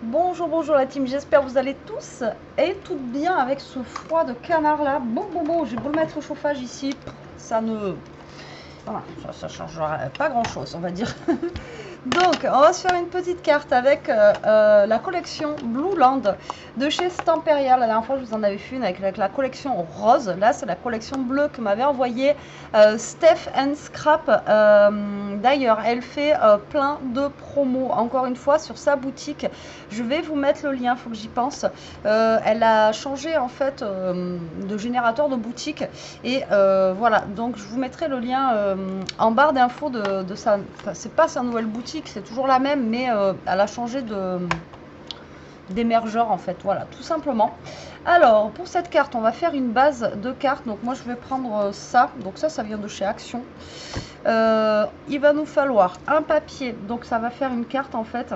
Bonjour, bonjour la team, j'espère que vous allez tous et toutes bien avec ce froid de canard là. Bon, j'ai beau le mettre au chauffage ici, ça ne... Voilà, ça changera pas grand chose, on va dire. Donc, on va se faire une petite carte avec la collection Blue Land de chez Stamperial. La dernière fois, je vous en avais fait une avec la collection rose. Là, c'est la collection bleue que m'avait envoyé Steph and Scrap. D'ailleurs, elle fait plein de promos, encore une fois, sur sa boutique. Je vais vous mettre le lien, il faut que j'y pense. Elle a changé, en fait, de générateur de boutique. Et voilà, donc je vous mettrai le lien en barre d'infos de sa... Enfin, c'est pas sa nouvelle boutique, c'est toujours la même, mais elle a changé d'émergeur en fait, voilà, tout simplement. Alors, pour cette carte, on va faire une base de cartes. Donc moi, je vais prendre ça. Donc ça vient de chez Action. Il va nous falloir un papier. Donc ça va faire une carte en fait.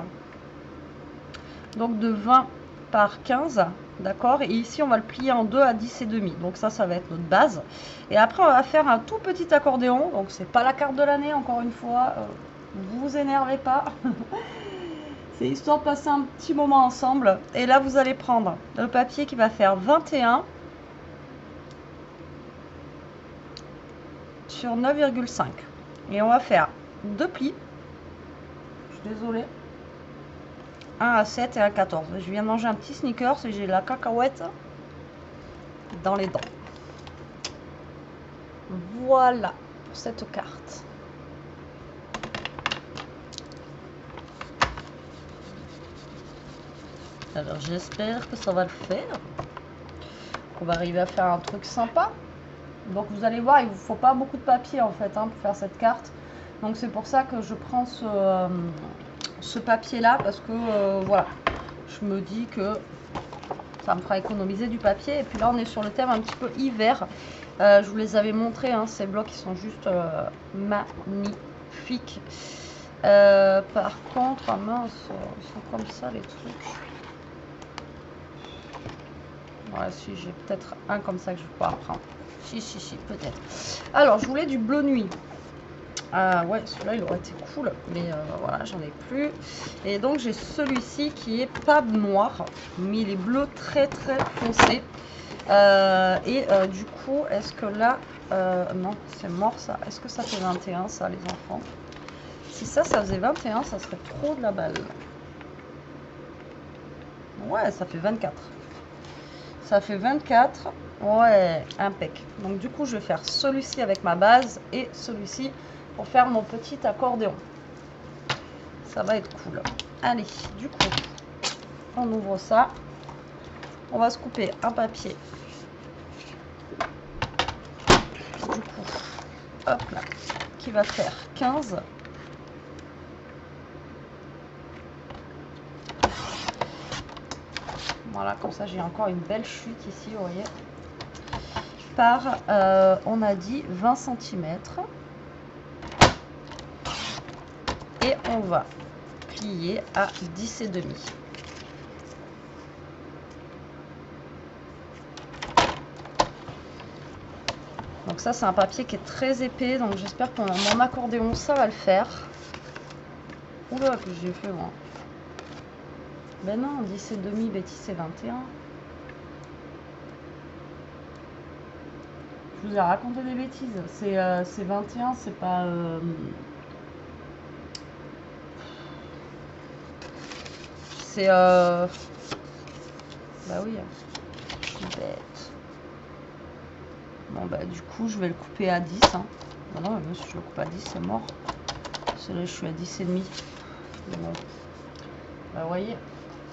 Donc de 20 par 15. D'accord. Et ici, on va le plier en 2 à 10 et demi. Donc ça va être notre base. Et après, on va faire un tout petit accordéon. Donc c'est pas la carte de l'année, encore une fois. Vous énervez pas. C'est histoire de passer un petit moment ensemble. Et là, vous allez prendre le papier qui va faire 21 sur 9,5. Et on va faire deux plis. Je suis désolée. Un à 7 et un à 14. Je viens de manger un petit sneakers et j'ai la cacahuète dans les dents. Voilà pour cette carte. Alors j'espère que ça va le faire. Qu'on va arriver à faire un truc sympa. Donc vous allez voir, il ne vous faut pas beaucoup de papier en fait pour faire cette carte. Donc c'est pour ça que je prends ce papier là parce que voilà, je me dis que ça me fera économiser du papier. Et puis là on est sur le thème un petit peu hiver. Je vous les avais montrés, ces blocs ils sont juste magnifiques. Par contre, mince, ils sont comme ça les trucs. Voilà, si j'ai peut-être un comme ça que je vais pouvoir prendre. Si, peut-être. Alors, je voulais du bleu nuit. Ouais, celui-là, il aurait été cool. Mais voilà, j'en ai plus. Et donc, j'ai celui-ci qui est pas noir, mais il est bleu très, très foncé. Du coup, est-ce que là... non, c'est mort, ça. Est-ce que ça fait 21, ça, les enfants? Si ça faisait 21, ça serait trop de la balle. Ouais, ça fait 24. Ça fait 24. Ouais, impec. Donc du coup, je vais faire celui-ci avec ma base et celui-ci pour faire mon petit accordéon. Ça va être cool. Allez, du coup, on ouvre ça. On va se couper un papier. Du coup, hop là, qui va faire 15. Voilà, comme ça j'ai encore une belle chute ici, vous voyez. Par, on a dit 20 cm. Et on va plier à 10 et demi. Donc ça c'est un papier qui est très épais, donc j'espère que mon accordéon ça va le faire. Oula, que j'ai fait moi. Ben non, 10 et demi, bêtise c'est 21. Je vous ai raconté des bêtises. C'est 21, c'est pas... C'est... Bah oui, je suis bête. Bon bah du coup je vais le couper à 10. Bah non, mais si je le coupe à 10 c'est mort. Parce que là je suis à 10 et demi. Bon. Bah vous voyez,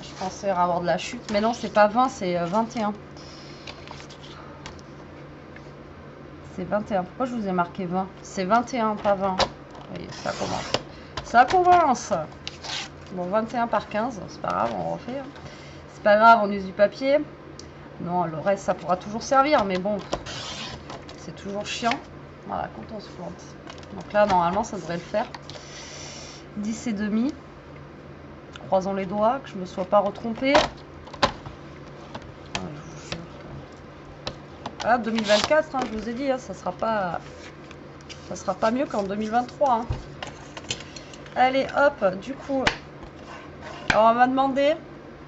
je pensais avoir de la chute. Mais non, c'est pas 20, c'est 21. C'est 21. Pourquoi je vous ai marqué 20? C'est 21, pas 20. Vous voyez, ça commence. Ça commence. Bon, 21 par 15, c'est pas grave, on refait. C'est pas grave, on use du papier. Non, le reste, ça pourra toujours servir, mais bon, c'est toujours chiant. Voilà, quand on se plante. Donc là, normalement, ça devrait le faire. 10 et demi. Croisons les doigts, que je me sois pas retrompée. Ah, 2024, je vous ai dit, ça sera pas mieux qu'en 2023. Allez, hop, du coup, alors on m'a demandé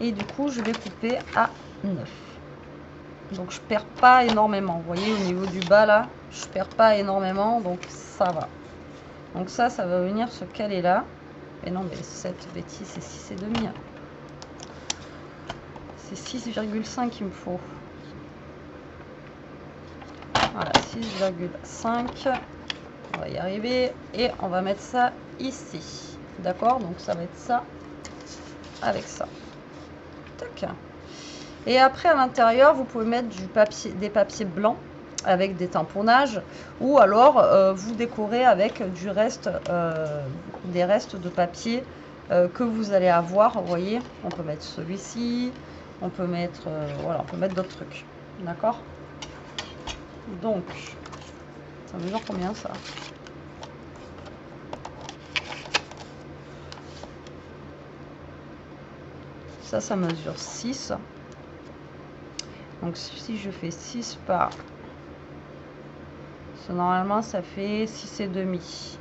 Et du coup, je vais couper à 9. Donc, je perds pas énormément. Vous voyez, au niveau du bas, là, je perds pas énormément. Donc, ça va. Donc, ça va venir se caler là. Et non, mais cette bêtise, c'est 6,5. C'est 6,5 qu'il me faut. Voilà, 6,5. On va y arriver. Et on va mettre ça ici. D'accord? Donc, ça va être ça avec ça. Tac. Et après, à l'intérieur, vous pouvez mettre des papiers blancs avec des tamponnages. Ou alors, vous décorez avec des restes de papier que vous allez avoir. Vous voyez, on peut mettre celui-ci. On peut mettre, voilà, on peut mettre d'autres trucs. D'accord? Donc, ça mesure combien ça? Ça mesure 6. Donc, si je fais 6 par... Normalement, ça fait 6,5.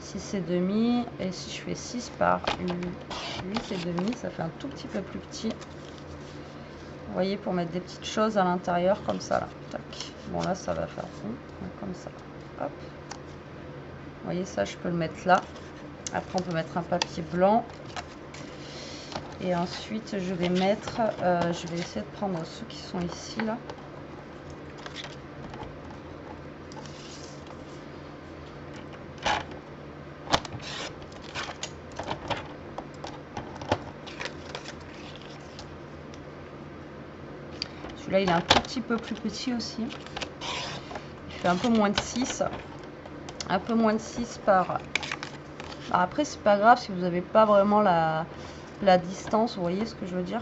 6,5. Et si je fais 6 par 8,5, ça fait un tout petit peu plus petit. Vous voyez, pour mettre des petites choses à l'intérieur, comme ça, là. Tac. Bon, là, ça va faire comme ça. Hop. Vous voyez, ça, je peux le mettre là. Après, on peut mettre un papier blanc. Et ensuite, je vais mettre... je vais essayer de prendre ceux qui sont ici, là. Celui-là, il est un tout petit peu plus petit aussi. Il fait un peu moins de 6. Un peu moins de 6 par... Alors après, c'est pas grave si vous n'avez pas vraiment la distance, vous voyez ce que je veux dire?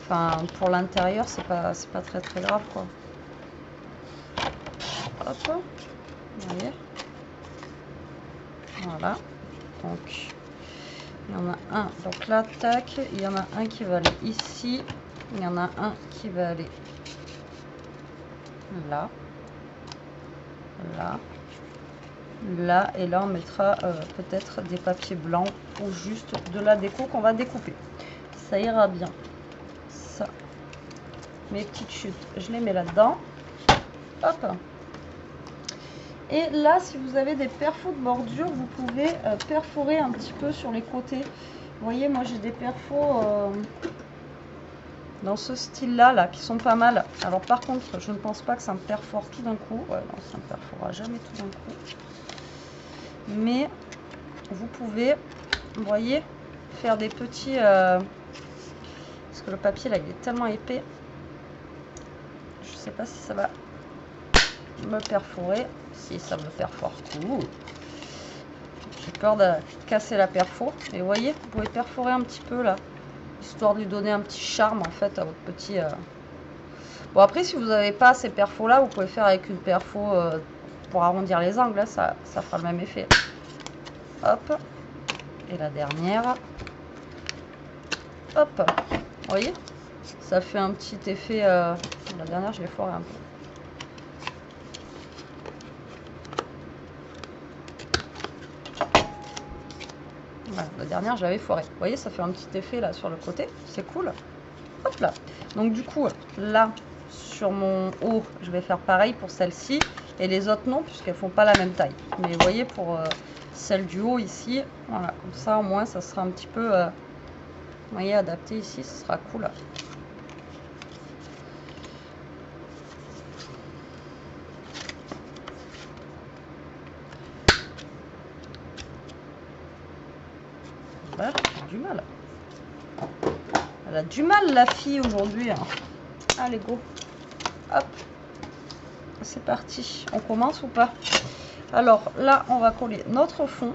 Enfin, pour l'intérieur, c'est pas très grave, quoi. Hop, vous voyez? Voilà. Donc, il y en a un. Donc là, tac, il y en a un qui va aller ici. Il y en a un qui va aller là. Là. Là. Et là, on mettra peut-être des papiers blancs ou juste de la déco qu'on va découper. Ça ira bien. Ça. Mes petites chutes, je les mets là-dedans. Hop. Et là, si vous avez des perfos de bordure, vous pouvez perforer un petit peu sur les côtés. Vous voyez, moi j'ai des perfos dans ce style-là, là, qui sont pas mal. Alors par contre, je ne pense pas que ça me perfore tout d'un coup. Ouais, non, ça ne me perforera jamais tout d'un coup. Mais vous pouvez, vous voyez, faire des petits... parce que le papier, là, il est tellement épais. Je ne sais pas si ça va me perforer. Si ça me perfore tout. J'ai peur de casser la perfo. Et vous voyez, vous pouvez perforer un petit peu là, histoire de lui donner un petit charme en fait à votre petit... Bon après, si vous n'avez pas ces perfos là, vous pouvez faire avec une perfo pour arrondir les angles. Là, ça fera le même effet. Hop. Et la dernière. Hop. Vous voyez, ça fait un petit effet... La dernière, je l'ai foiré un peu. Voilà, la dernière, je l'avais foirée. Vous voyez, ça fait un petit effet là sur le côté. C'est cool. Hop là. Donc du coup, là, sur mon haut, je vais faire pareil pour celle-ci. Et les autres non, puisqu'elles font pas la même taille. Mais vous voyez, pour celle du haut ici, voilà, comme ça au moins, ça sera un petit peu, vous voyez, adapté ici, ce sera cool. Voilà, elle a du mal. Elle a du mal, la fille, aujourd'hui. Hein. Allez, go. Hop. C'est parti. On commence ou pas? Alors, là, on va coller notre fond.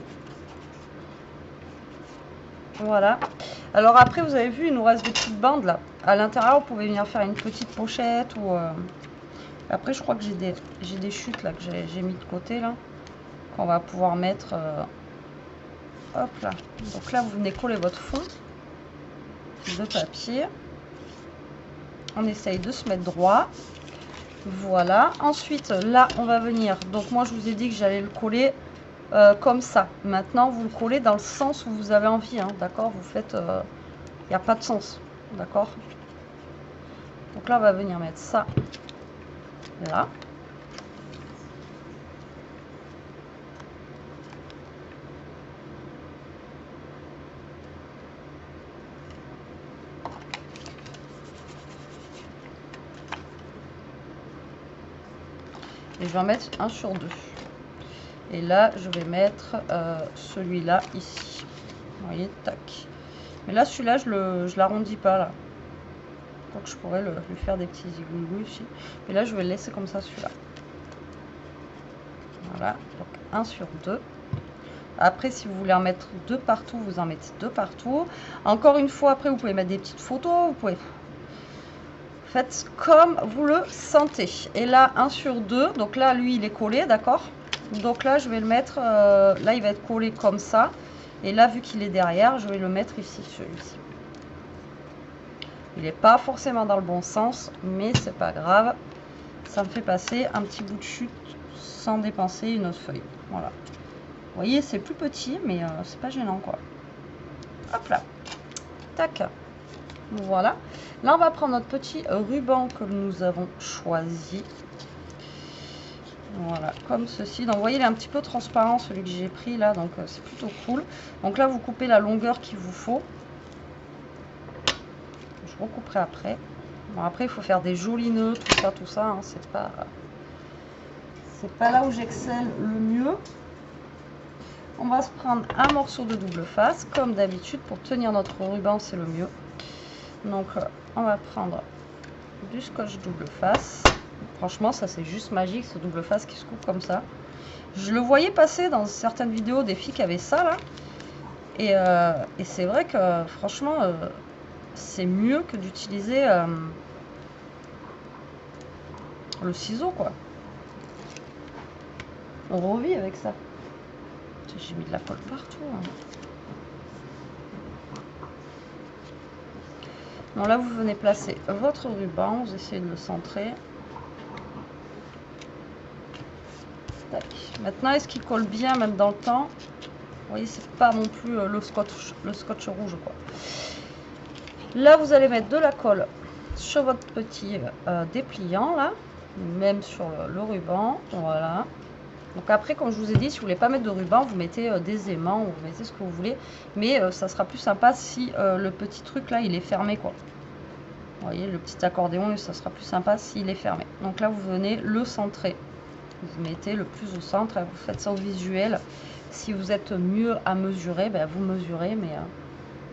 Voilà. Alors après, vous avez vu, il nous reste des petites bandes, là. À l'intérieur, vous pouvez venir faire une petite pochette ou... Après, je crois que j'ai des chutes, là, que j'ai mis de côté, là. Qu'on va pouvoir mettre... Hop là. Donc là, vous venez coller votre fond de papier. On essaye de se mettre droit. Voilà. Ensuite, là, on va venir. Donc moi, je vous ai dit que j'allais le coller comme ça. Maintenant, vous le collez dans le sens où vous avez envie. Hein, d'accord? Vous faites Il n'y a pas de sens, d'accord? Donc là, on va venir mettre ça là. Et je vais en mettre un sur deux. Et là, je vais mettre celui-là ici. Vous voyez, tac. Mais là, celui-là, je l'arrondis pas là. Donc je pourrais lui faire des petits zigouigous ici. Mais là, je vais le laisser comme ça, celui-là. Voilà, donc 1 sur 2. Après, si vous voulez en mettre 2 partout, vous en mettez 2 partout. Encore une fois, après, vous pouvez mettre des petites photos. Vous pouvez... Faites comme vous le sentez. Et là, 1 sur 2. Donc là, lui, il est collé, d'accord? Donc là, je vais le mettre... là, il va être collé comme ça. Et là, vu qu'il est derrière, je vais le mettre ici, celui-ci. Il n'est pas forcément dans le bon sens, mais c'est pas grave. Ça me fait passer un petit bout de chute sans dépenser une autre feuille. Voilà. Vous voyez, c'est plus petit, mais c'est pas gênant, quoi. Hop là. Tac. Voilà. Là, on va prendre notre petit ruban que nous avons choisi. Voilà, comme ceci. Donc, vous voyez, il est un petit peu transparent, celui que j'ai pris là. Donc, c'est plutôt cool. Donc là, vous coupez la longueur qu'il vous faut. Je recouperai après. Bon, après, il faut faire des jolis nœuds, tout ça. Hein, c'est pas là où j'excelle le mieux. On va se prendre un morceau de double face, comme d'habitude, pour tenir notre ruban, c'est le mieux. Donc, on va prendre du scotch double face. Franchement, ça c'est juste magique, ce double face qui se coupe comme ça. Je le voyais passer dans certaines vidéos des filles qui avaient ça là. Et c'est vrai que franchement, c'est mieux que d'utiliser le ciseau, quoi. On revit avec ça. J'ai mis de la colle partout. Hein. Bon, là, vous venez placer votre ruban. Vous essayez de le centrer. Tac. Maintenant, est-ce qu'il colle bien même dans le temps? Vous voyez, c'est pas non plus le scotch rouge, quoi. Là, vous allez mettre de la colle sur votre petit dépliant, là. Même sur le ruban. Voilà. Donc après, comme je vous ai dit, si vous voulez pas mettre de ruban, vous mettez des aimants, ou vous mettez ce que vous voulez. Mais ça sera plus sympa si le petit truc là, il est fermé, quoi. Vous voyez, le petit accordéon, ça sera plus sympa s'il est fermé. Donc là, vous venez le centrer. Vous mettez le plus au centre, vous faites ça au visuel. Si vous êtes mieux à mesurer, ben vous mesurez, mais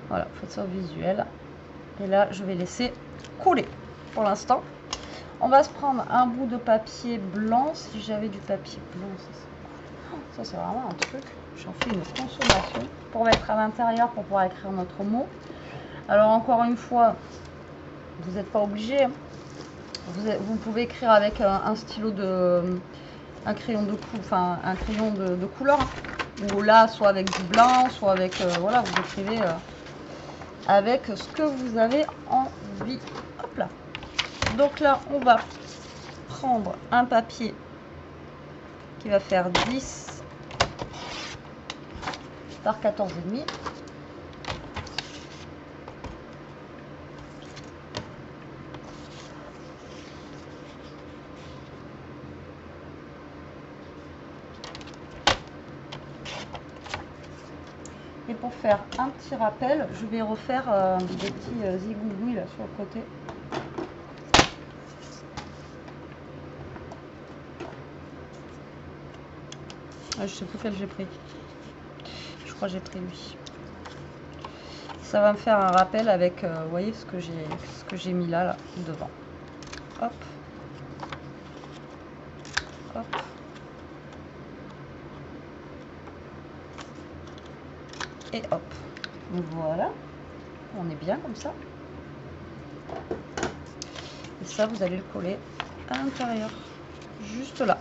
voilà, vous faites ça au visuel. Et là, je vais laisser couler pour l'instant. On va se prendre un bout de papier blanc. Si j'avais du papier blanc, ça c'est vraiment un truc. J'en fais une consommation pour mettre à l'intérieur pour pouvoir écrire notre mot. Alors encore une fois, vous n'êtes pas obligé. Hein. Vous pouvez écrire avec un stylo un crayon de couleur. Ou là, soit avec du blanc, soit avec voilà, vous écrivez avec ce que vous avez envie. Hop là. Donc là, on va prendre un papier qui va faire 10 par 14,5. Et pour faire un petit rappel, je vais refaire des petits zigouigouis là sur le côté. Je sais plus quel j'ai pris. Je crois que j'ai pris lui. Ça va me faire un rappel avec, vous voyez ce que j'ai mis là devant. Hop. Hop. Et hop. Voilà. On est bien comme ça. Et ça, vous allez le coller à l'intérieur. Juste là.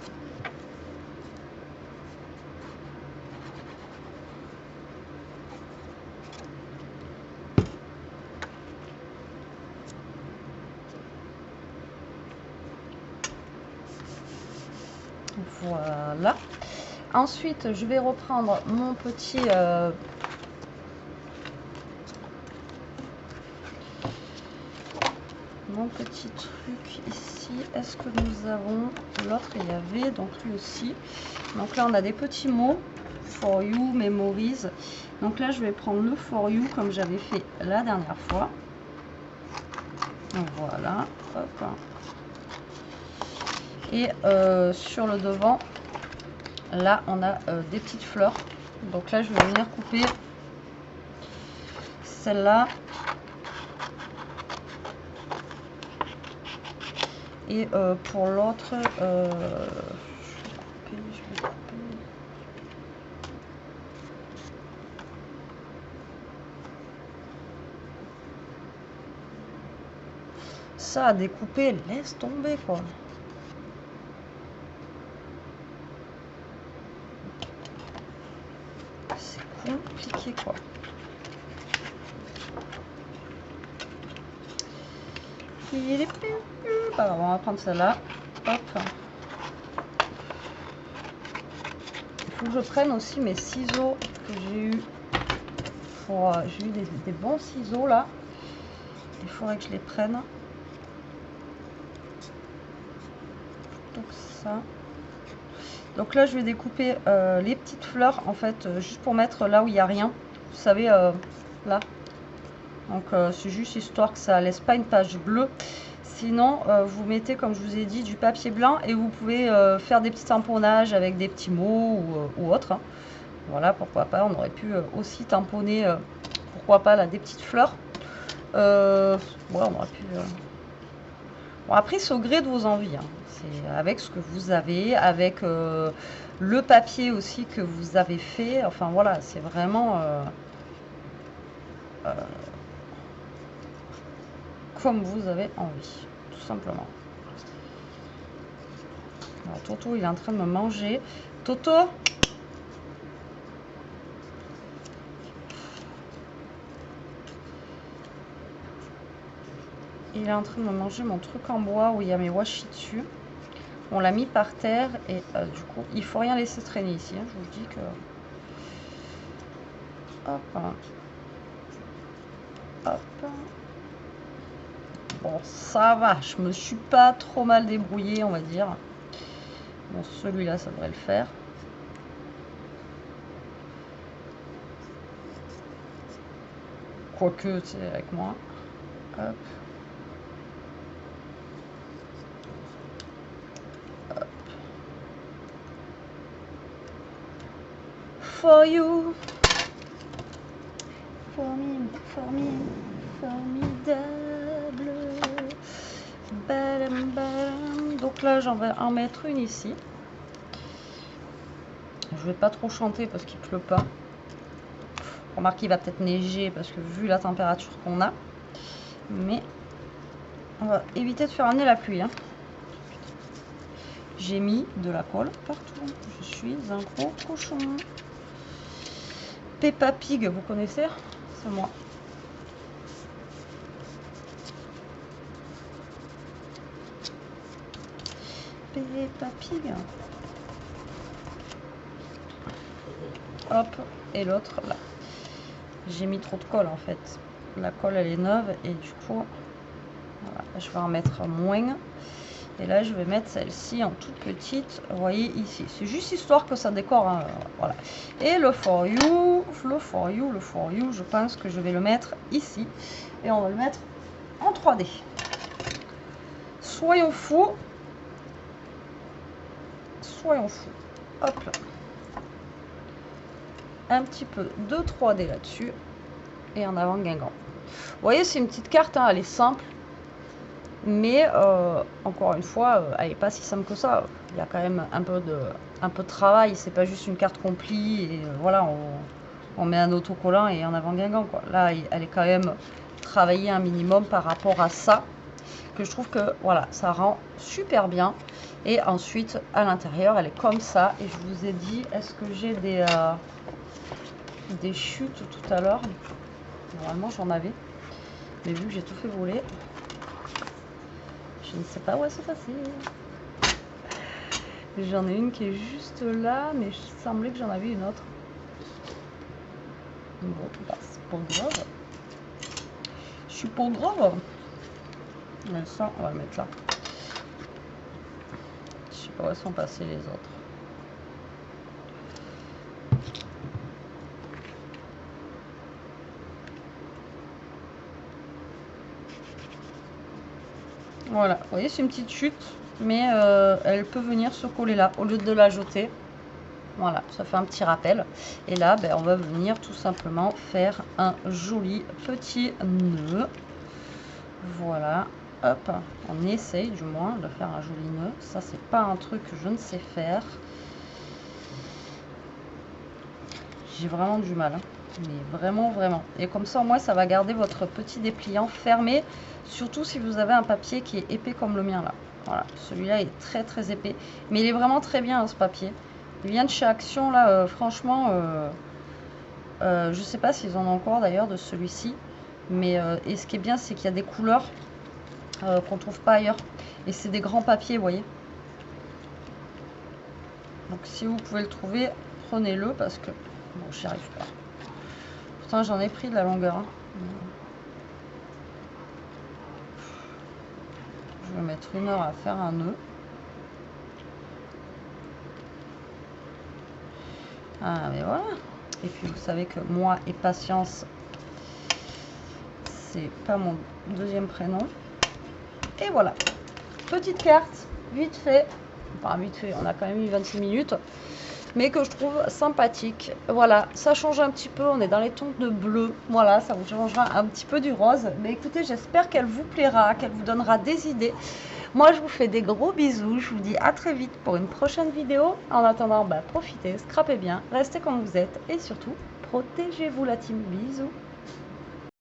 Voilà. Ensuite, je vais reprendre mon petit mon petit truc ici. Est-ce que nous avons l'autre? Il y avait, donc lui aussi. Donc là, on a des petits mots. For you, memories. Donc là, je vais prendre le for you comme j'avais fait la dernière fois. Donc voilà. Hop. Et sur le devant, là, on a des petites fleurs. Donc là, je vais venir couper celle-là. Et pour l'autre, je vais couper. Ça à découper, laisse tomber quoi. C'est compliqué quoi. Alors, on va prendre celle-là. Hop. Il faut que je prenne aussi mes ciseaux que j'ai eu. J'ai eu des bons ciseaux là. Il faudrait que je les prenne. Donc ça. Donc là, je vais découper les petites fleurs en fait, juste pour mettre là où il n'y a rien. Vous savez, là. Donc c'est juste histoire que ça laisse pas une page bleue. Sinon, vous mettez, comme je vous ai dit, du papier blanc et vous pouvez faire des petits tamponnages avec des petits mots ou autre. Hein. Voilà, pourquoi pas. On aurait pu aussi tamponner, pourquoi pas, là, des petites fleurs. Ouais, on aurait pu... Bon, après, c'est au gré de vos envies. Hein. C'est avec ce que vous avez, avec le papier aussi que vous avez fait. Enfin, voilà, c'est vraiment... comme vous avez envie, tout simplement. Alors, Toto, il est en train de me manger. Toto! Il est en train de me manger mon truc en bois où il y a mes washi dessus. On l'a mis par terre et du coup, il faut rien laisser traîner ici. Hein. Je vous dis que... Hop. Hop. Bon, ça va. Je me suis pas trop mal débrouillée, on va dire. Bon, celui-là, ça devrait le faire. Quoique, tu sais, avec moi. Hop. Hop. For you. Formidable. Badam, badam. Donc là, j'en vais en mettre une ici. Je vais pas trop chanter parce qu'il pleut pas. Remarquez, il va peut-être neiger parce que vu la température qu'on a. Mais on va éviter de faire amener la pluie. Hein. J'ai mis de la colle partout. Je suis un gros cochon. Peppa Pig, vous connaissez? C'est moi. Peppa Pig. Hop, et l'autre là. J'ai mis trop de colle en fait. La colle elle est neuve et du coup, voilà, je vais en mettre moins. Et là, je vais mettre celle-ci en toute petite. Vous voyez ici. C'est juste histoire que ça décore. Hein, voilà. Et le for you, je pense que je vais le mettre ici. Et on va le mettre en 3D. Soyons fous. Soyons fous. Hop là. Un petit peu de 3D là-dessus. Et en avant Guingamp. Vous voyez, c'est une petite carte. Hein, elle est simple. Mais encore une fois, elle n'est pas si simple que ça. Il y a quand même un peu de travail. C'est pas juste une carte complie et voilà, on met un autocollant et en avant Guingamp quoi. Là, elle est quand même travaillée un minimum par rapport à ça. Que je trouve que voilà, ça rend super bien. Et ensuite, à l'intérieur, elle est comme ça. Et je vous ai dit, est-ce que j'ai des chutes tout à l'heure? Normalement, j'en avais. Mais vu que j'ai tout fait voler. Je ne sais pas où elle s'est passée. J'en ai une qui est juste là, mais il semblait que j'en avais une autre. Bon, bah, c'est pas grave. Je suis pas grave. Mais ça, on va le mettre là. Je sais pas où sont passés les autres. Voilà, vous voyez, c'est une petite chute, mais elle peut venir se coller là, au lieu de la jeter. Voilà, ça fait un petit rappel. Et là, ben, on va venir tout simplement faire un joli petit nœud. Voilà, hop, on essaye du moins de faire un joli nœud. Ça, c'est pas un truc que je ne sais faire. J'ai vraiment du mal, hein. Mais vraiment, vraiment. Et comme ça, au moins, ça va garder votre petit dépliant fermé. Surtout si vous avez un papier qui est épais comme le mien là. Voilà, celui-là est très très épais. Mais il est vraiment très bien, hein, ce papier. Il vient de chez Action là, franchement, je sais pas s'ils en ont encore d'ailleurs de celui-ci. Mais et ce qui est bien, c'est qu'il y a des couleurs qu'on trouve pas ailleurs. Et c'est des grands papiers, vous voyez. Donc si vous pouvez le trouver, prenez-le parce que bon, j'y arrive pas. Pourtant j'en ai pris de la longueur, hein. Je vais mettre 1 heure à faire un nœud. Ah mais voilà. Et puis vous savez que moi et patience, c'est pas mon deuxième prénom. Et voilà. Petite carte, vite fait. Enfin vite fait, on a quand même eu 26 minutes. Mais que je trouve sympathique. Voilà, ça change un petit peu, on est dans les tons de bleu. Voilà, ça vous changera un petit peu du rose. Mais écoutez, j'espère qu'elle vous plaira, qu'elle vous donnera des idées. Moi, je vous fais des gros bisous. Je vous dis à très vite pour une prochaine vidéo. En attendant, bah, profitez, scrapez bien, restez comme vous êtes et surtout, protégez-vous la team. Bisous.